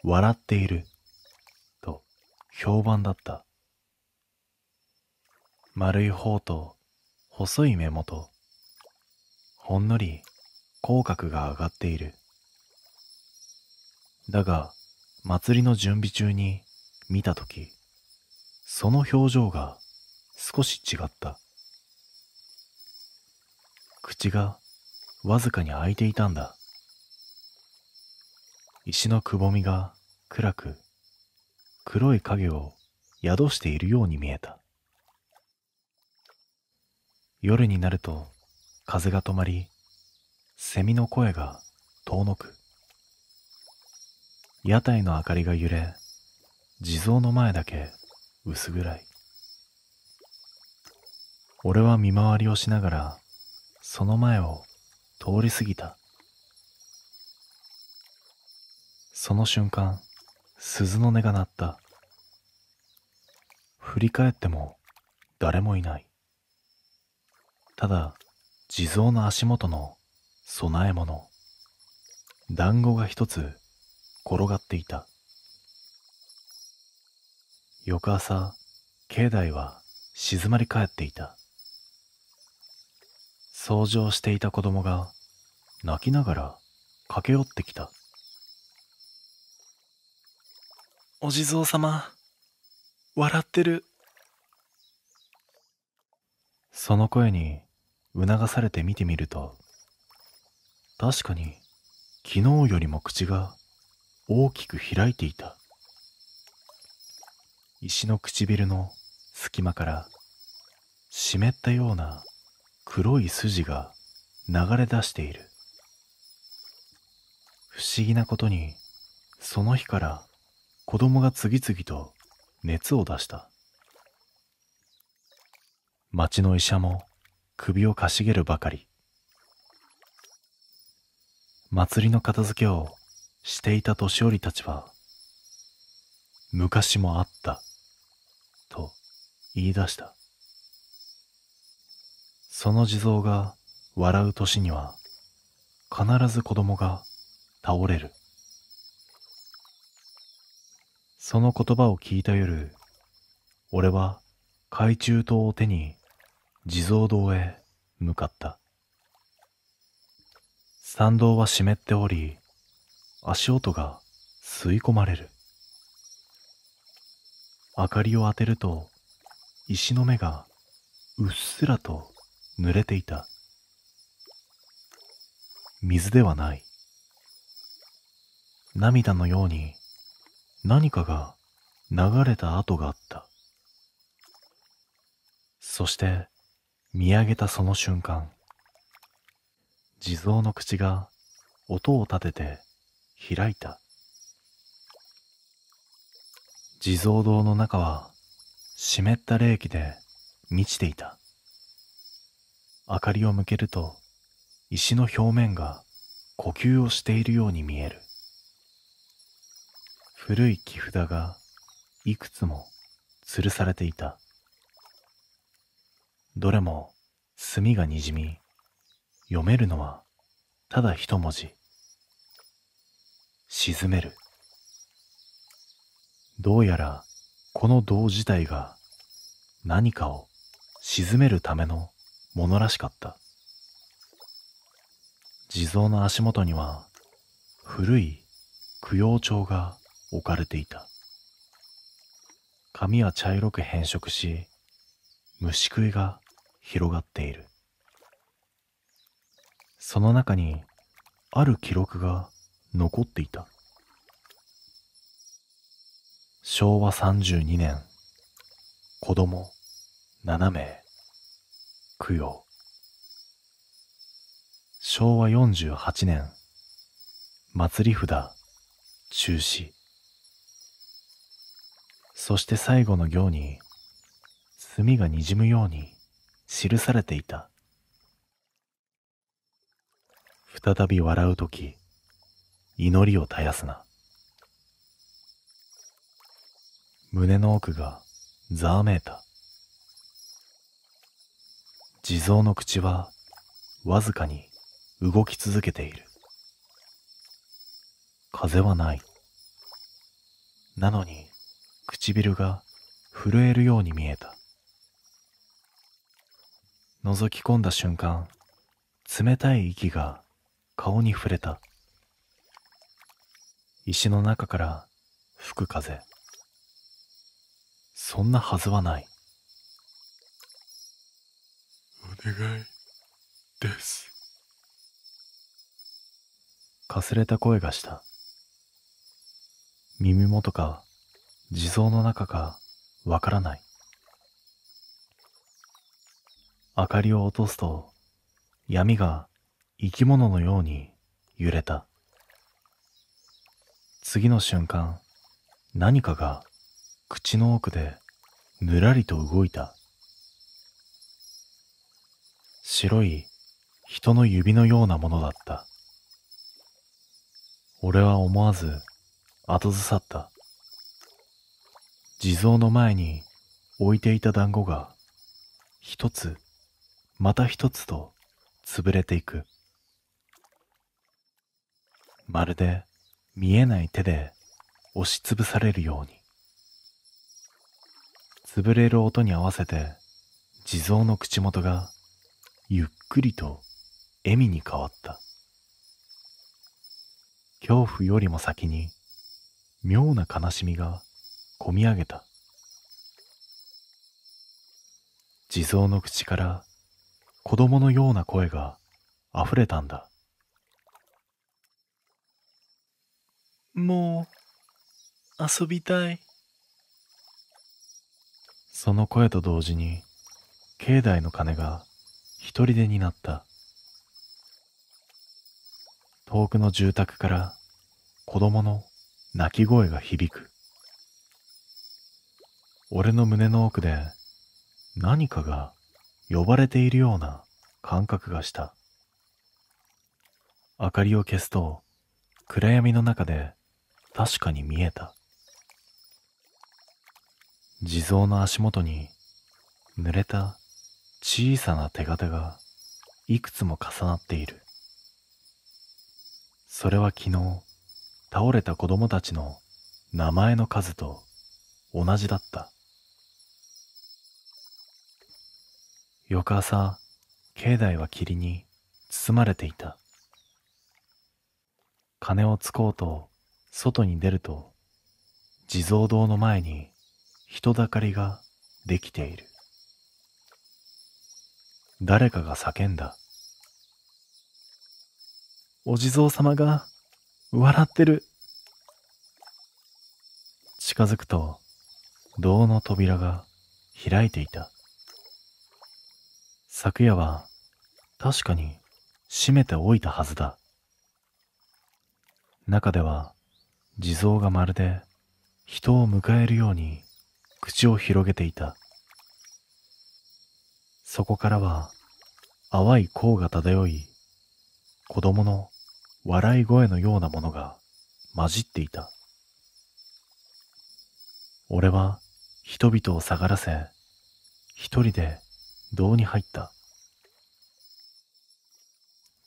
笑っていると評判だった。丸い頬と細い目元、ほんのり口角が上がっている。だが、祭りの準備中に見たとき、その表情が少し違った。口がわずかに開いていたんだ。石のくぼみが暗く、黒い影を宿しているように見えた。夜になると風が止まり、セミの声が遠のく。屋台の明かりが揺れ、地蔵の前だけ薄暗い。俺は見回りをしながらその前を通り過ぎた。その瞬間、鈴の音が鳴った。振り返っても誰もいない。ただ地蔵の足元の供え物、団子が一つ転がっていた。翌朝、境内は静まり返っていた。掃除をしていた子供が泣きながら駆け寄ってきた。お地蔵様、笑ってる。その声に促されて見てみると、確かに昨日よりも口が大きく開いていた。石の唇の隙間から湿ったような黒い筋が流れ出している。不思議なことに、その日から子供が次々と熱を出した。町の医者も首をかしげるばかり。祭りの片付けをしていた年寄りたちは、昔もあったと言い出した。その地蔵が笑う年には必ず子供が倒れる。その言葉を聞いた夜、俺は懐中灯を手に地蔵堂へ向かった。参道は湿っており、足音が吸い込まれる。明かりを当てると、石の目がうっすらと濡れていた。水ではない。涙のように何かが流れた跡があった。そして見上げたその瞬間、地蔵の口が音を立てて開いた。地蔵堂の中は湿った冷気で満ちていた。明かりを向けると石の表面が呼吸をしているように見える。古い木札がいくつも吊るされていた。どれも墨がにじみ、読めるのはただ一文字。沈める。どうやらこの銅自体が何かを沈めるためのものらしかった。地蔵の足元には古い供養帳が置かれていた。紙は茶色く変色し、虫食いが広がっている。その中にある記録が残っていた。昭和32年、子供7名、供養。昭和48年、祭り札、中止。そして最後の行に、墨がにじむように記されていた。再び笑うとき、祈りを絶やすな。胸の奥がざわめいた。地蔵の口はわずかに動き続けている。風はない。なのに唇が震えるように見えた。覗き込んだ瞬間、冷たい息が顔に触れた。石の中から吹く風。そんなはずはない。お願いです。かすれた声がした。耳元か地蔵の中かわからない。明かりを落とすと闇が生き物のように揺れた。次の瞬間、何かが口の奥でぬらりと動いた。白い人の指のようなものだった。俺は思わず後ずさった。地蔵の前に置いていた団子が一つまた一つと潰れていく。まるで見えない手で押しつぶされるように。潰れる音に合わせて地蔵の口元がゆっくりと笑みに変わった。恐怖よりも先に妙な悲しみがこみ上げた。地蔵の口から子供のような声があふれたんだ。もう遊びたい。その声と同時に境内の鐘が一人でになった。遠くの住宅から子供の泣き声が響く。俺の胸の奥で何かが呼ばれているような感覚がした。明かりを消すと暗闇の中で確かに見えた。地蔵の足元に濡れた小さな手形がいくつも重なっている。それは昨日倒れた子供たちの名前の数と同じだった。翌朝、境内は霧に包まれていた。鐘をつこうと外に出ると、地蔵堂の前に人だかりができている。誰かが叫んだ。お地蔵様が笑ってる。近づくと堂の扉が開いていた。昨夜は確かに閉めておいたはずだ。中では地蔵がまるで人を迎えるように口を広げていた。そこからは淡い香が漂い、子供の笑い声のようなものが混じっていた。俺は人々を下がらせ、一人で堂に入った。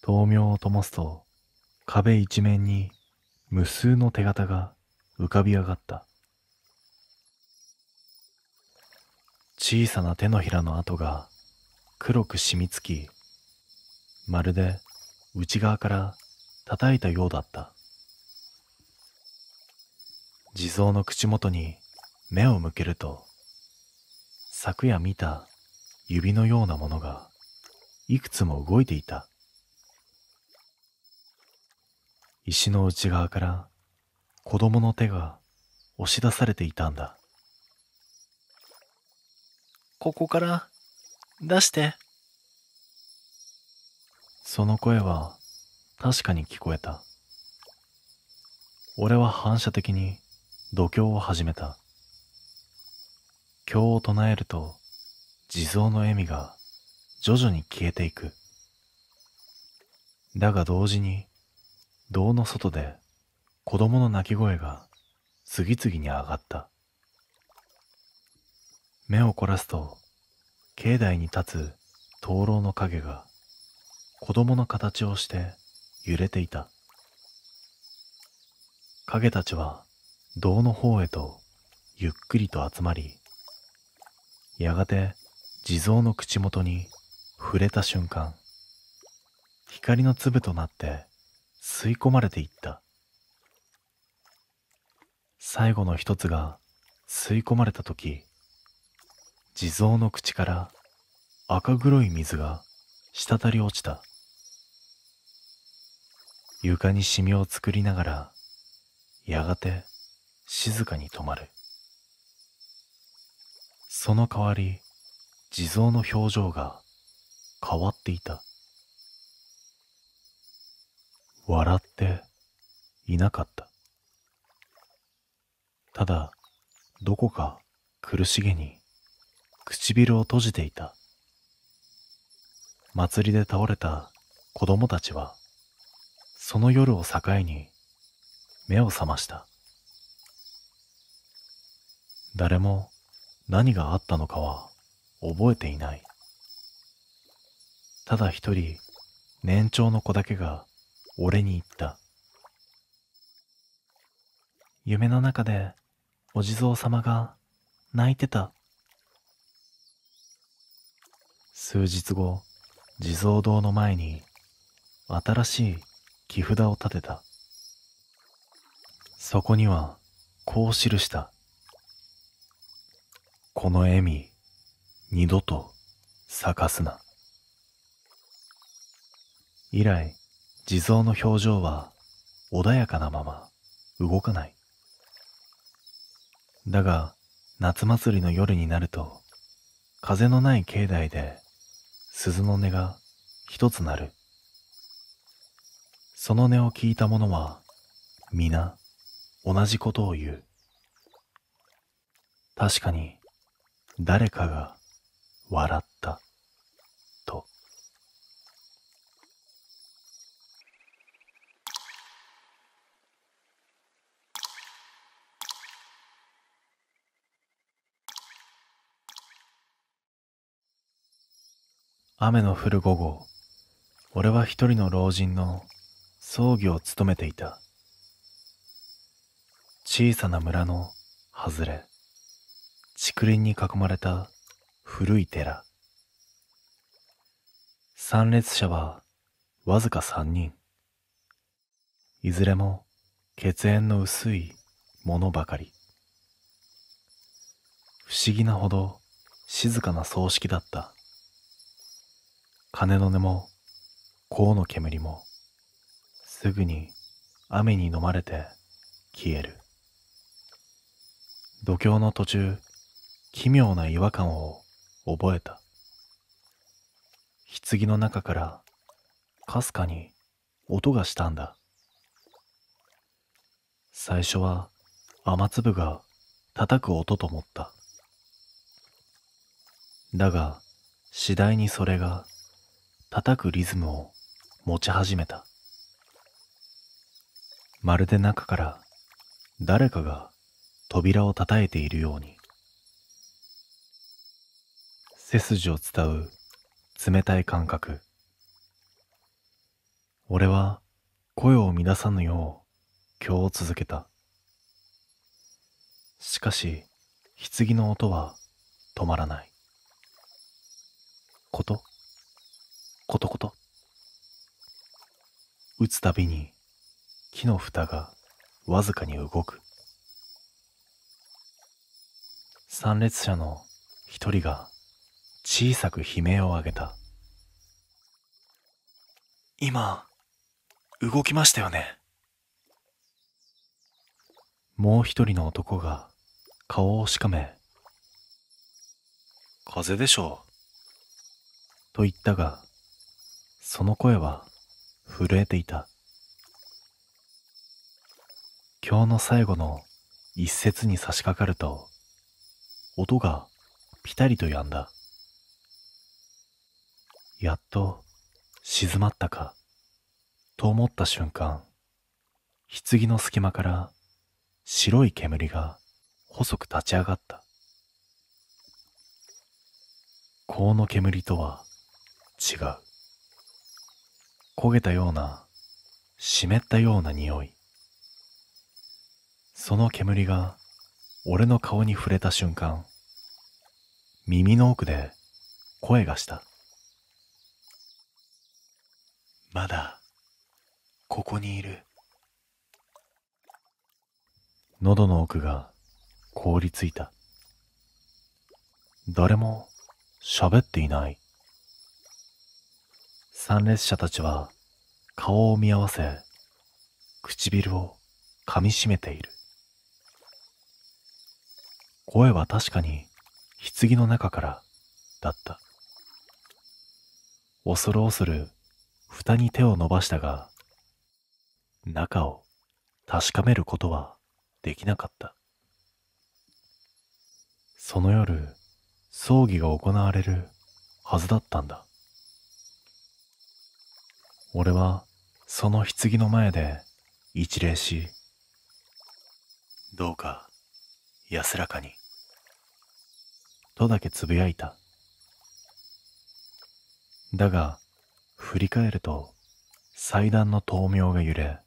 灯明を灯すと壁一面に無数の手形が浮かび上がった。小さな手のひらの跡が黒く染みつき、まるで内側から叩いたようだった。地蔵の口元に目を向けると、昨夜見た指のようなものがいくつも動いていた。石の内側から子供の手が押し出されていたんだ。ここから出して。その声は確かに聞こえた。俺は反射的に度胸を始めた。経を唱えると地蔵の笑みが徐々に消えていく。だが同時に堂の外で子供の泣き声が次々に上がった。目を凝らすと境内に立つ灯籠の影が子供の形をして揺れていた。影たちは堂の方へとゆっくりと集まり、やがて地蔵の口元に触れた瞬間、光の粒となって吸い込まれていった。最後の一つが吸い込まれたとき、地蔵の口から赤黒い水が滴り落ちた。床にシミを作りながら、やがて静かに止まる。その代わり、地蔵の表情が変わっていた。笑っていなかった。ただ、どこか苦しげに唇を閉じていた。祭りで倒れた子供たちは、その夜を境に目を覚ました。誰も何があったのかは覚えていない。ただ一人、年長の子だけが俺に言った。夢の中でお地蔵様が泣いてた。数日後、地蔵堂の前に新しい木札を立てた。そこにはこう記した。この笑み、二度と咲かすな。以来、地蔵の表情は穏やかなまま動かない。だが、夏祭りの夜になると、風のない境内で鈴の音が一つ鳴る。その音を聞いた者は、皆同じことを言う。確かに、誰かが笑った、と。雨の降る午後、俺は一人の老人の葬儀を務めていた。小さな村の外れ、竹林に囲まれた古い寺。参列者はわずか3人。いずれも血縁の薄いものばかり。不思議なほど静かな葬式だった。鐘の音も香の煙もすぐに雨に飲まれて消える。度胸の途中、奇妙な違和感を覚えた。棺の中からかすかに音がしたんだ。最初は雨粒が叩く音と思った。だが次第にそれが叩くリズムを持ち始めた。まるで中から誰かが扉を叩いているように。背筋を伝う冷たい感覚。俺は声を乱さぬよう今日を続けた。しかし棺の音は止まらない。ことことこと。打つたびに木の蓋がわずかに動く。参列者の一人が小さく悲鳴を上げた。今、動きましたよね。もう一人の男が顔をしかめ、風邪でしょう、と言ったが、その声は震えていた。今日の最後の一節に差し掛かると、音がピタリと止んだ。やっと静まったか、と思った瞬間、棺の隙間から白い煙が細く立ち上がった。香の煙とは違う。焦げたような、湿ったような匂い。その煙が俺の顔に触れた瞬間、耳の奥で声がした。まだここにいる。喉の奥が凍りついた。誰も喋っていない。参列者たちは顔を見合わせ、唇を噛みしめている。声は確かに棺の中からだった。恐る恐る蓋に手を伸ばしたが、中を確かめることはできなかった。その夜、葬儀が行われるはずだったんだ。俺はその棺の前で一礼し、どうか安らかに、とだけつぶやいた。だが、振り返ると祭壇の灯明が揺れ、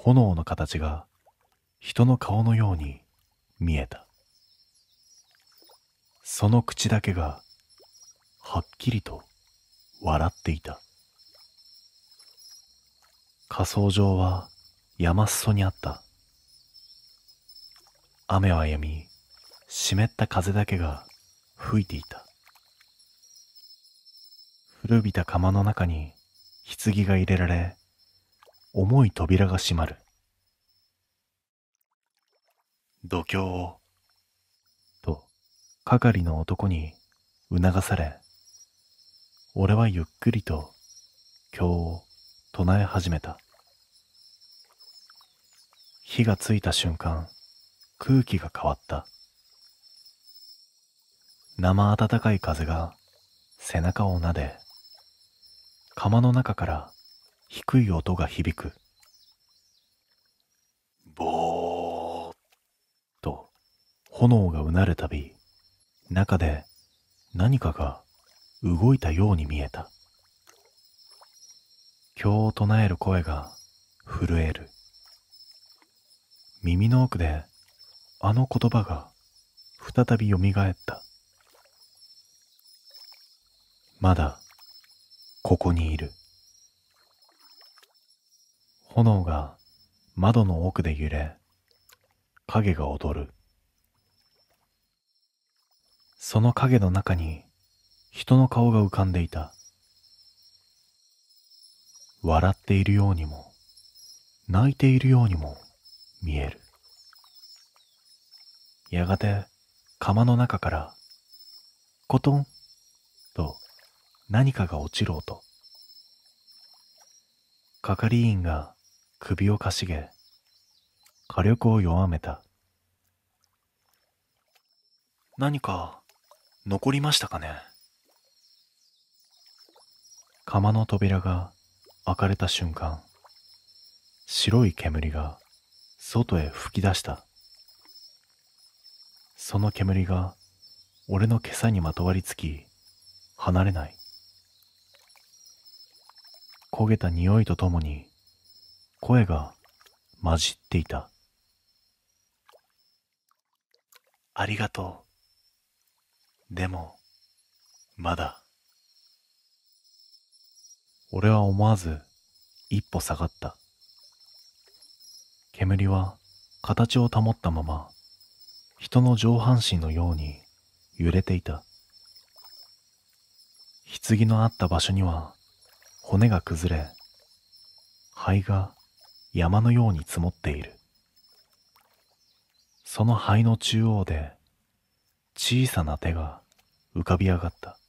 炎の形が人の顔のように見えた。その口だけがはっきりと笑っていた。火葬場は山裾にあった。雨は止み、湿った風だけが吹いていた。古びた窯の中に棺が入れられ、重い扉が閉まる。度胸を、と係の男に促され、俺はゆっくりと経を唱え始めた。火がついた瞬間、空気が変わった。生暖かい風が背中を撫で、窯の中から低い音が響く。ボーッと炎がうなるたび、中で何かが動いたように見えた。経を唱える声が震える。耳の奥であの言葉が再びよみがえった。まだここにいる。炎が窓の奥で揺れ、影が踊る。その影の中に人の顔が浮かんでいた。笑っているようにも、泣いているようにも見える。やがて窯の中からコトンと何かが落ちる音。係員が首をかしげ、火力を弱めた。何か残りましたかね。窯の扉が開かれた瞬間、白い煙が外へ吹き出した。その煙が俺の袈裟にまとわりつき、離れない。焦げた匂いとともに声が混じっていた。ありがとう。でも、まだ。俺は思わず一歩下がった。煙は形を保ったまま、人の上半身のように揺れていた。棺のあった場所には骨が崩れ、灰が山のように積もっている。その灰の中央で小さな手が浮かび上がった。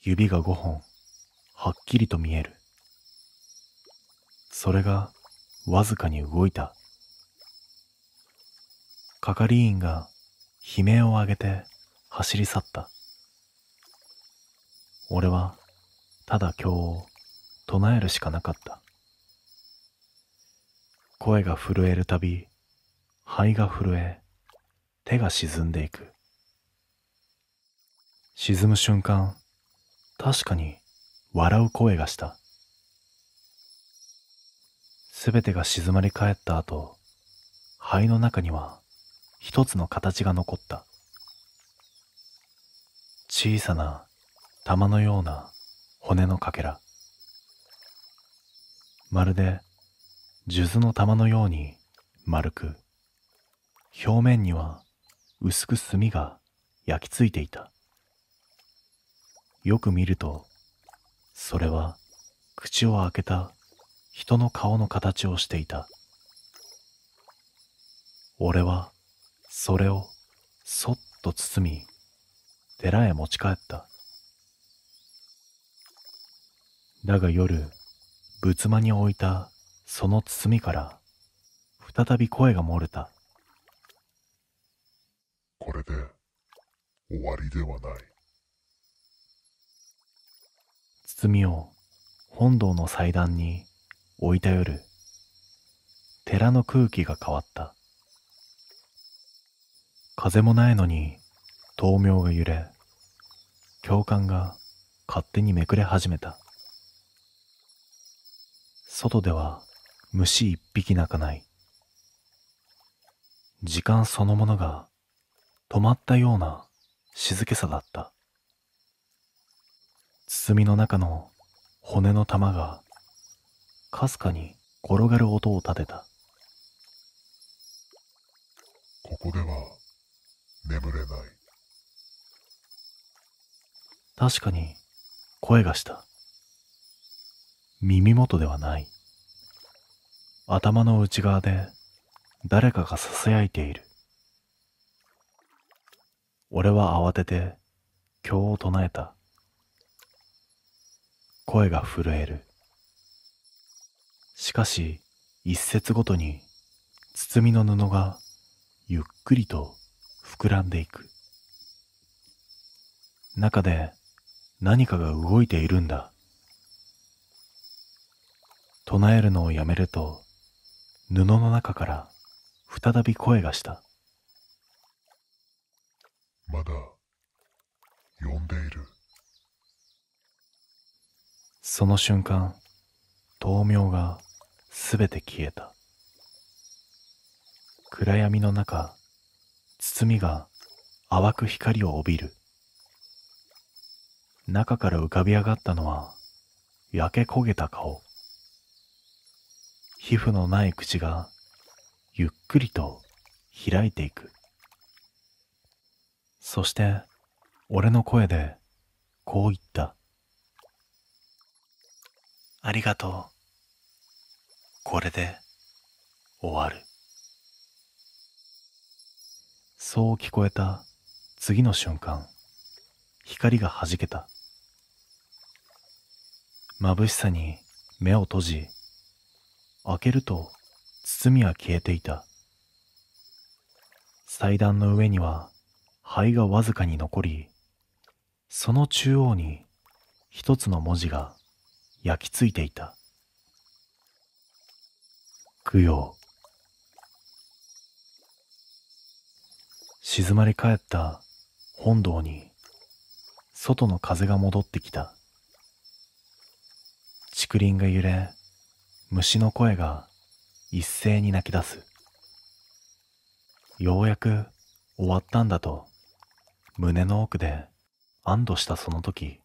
指が5本はっきりと見える。それがわずかに動いた。係員が悲鳴を上げて走り去った。俺はただ経を唱えるしかなかった。声が震えるたび、肺が震え、手が沈んでいく。沈む瞬間、確かに笑う声がした。すべてが静まり返った後、肺の中には一つの形が残った。小さな玉のような骨のかけら。まるで数珠の玉のように丸く、表面には薄く炭が焼き付いていた。よく見ると、それは口を開けた人の顔の形をしていた。俺はそれをそっと包み、寺へ持ち帰った。だが夜、仏間に置いたその包みから再び声が漏れた。これで終わりではない。包みを本堂の祭壇に置いた夜、寺の空気が変わった。風もないのに灯明が揺れ、教官が勝手にめくれ始めた。外では虫一匹鳴かない。時間そのものが止まったような静けさだった。包みの中の骨の玉がかすかに転がる音を立てた。ここでは眠れない。確かに声がした。耳元ではない。頭の内側で誰かが囁いている。俺は慌てて経を唱えた。声が震える。しかし一節ごとに包みの布がゆっくりと膨らんでいく。中で何かが動いているんだ。唱えるのをやめると、布の中から再び声がした。まだ呼んでいる。その瞬間、灯明がすべて消えた。暗闇の中、包みが淡く光を帯びる。中から浮かび上がったのは焼け焦げた顔。皮膚のない口がゆっくりと開いていく。そして俺の声でこう言った。ありがとう。これで終わる。そう聞こえた次の瞬間、光がはじけた。眩しさに目を閉じ、開けると包みは消えていた。祭壇の上には灰がわずかに残り、その中央に一つの文字が焼き付いていた。供養。静まり返った本堂に外の風が戻ってきた。竹林が揺れ、虫の声が一斉に鳴き出す。ようやく終わったんだと胸の奥で安堵したその時、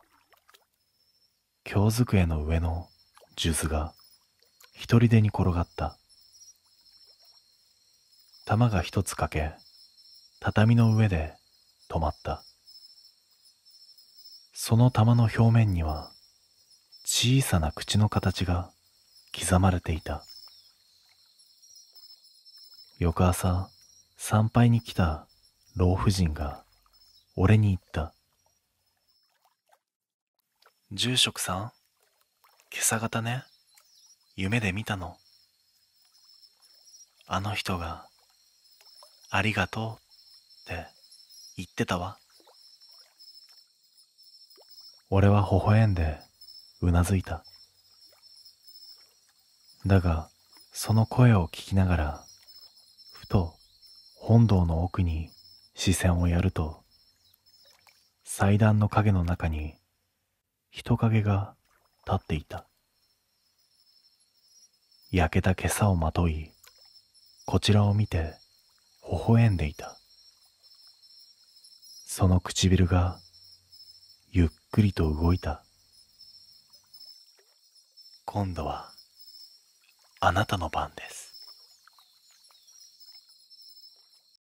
経机の上の数珠が一人でに転がった。玉が一つかけ、畳の上で止まった。その玉の表面には小さな口の形が刻まれていた。翌朝、参拝に来た老婦人が俺に言った。住職さん、今朝方ね、夢で見たの。あの人がありがとうって言ってたわ。俺は微笑んでうなずいた。だがその声を聞きながら、ふと本堂の奥に視線をやると、祭壇の影の中に人影が立っていた。焼けた袈裟をまとい、こちらを見て微笑んでいた。その唇がゆっくりと動いた。今度はあなたの番です。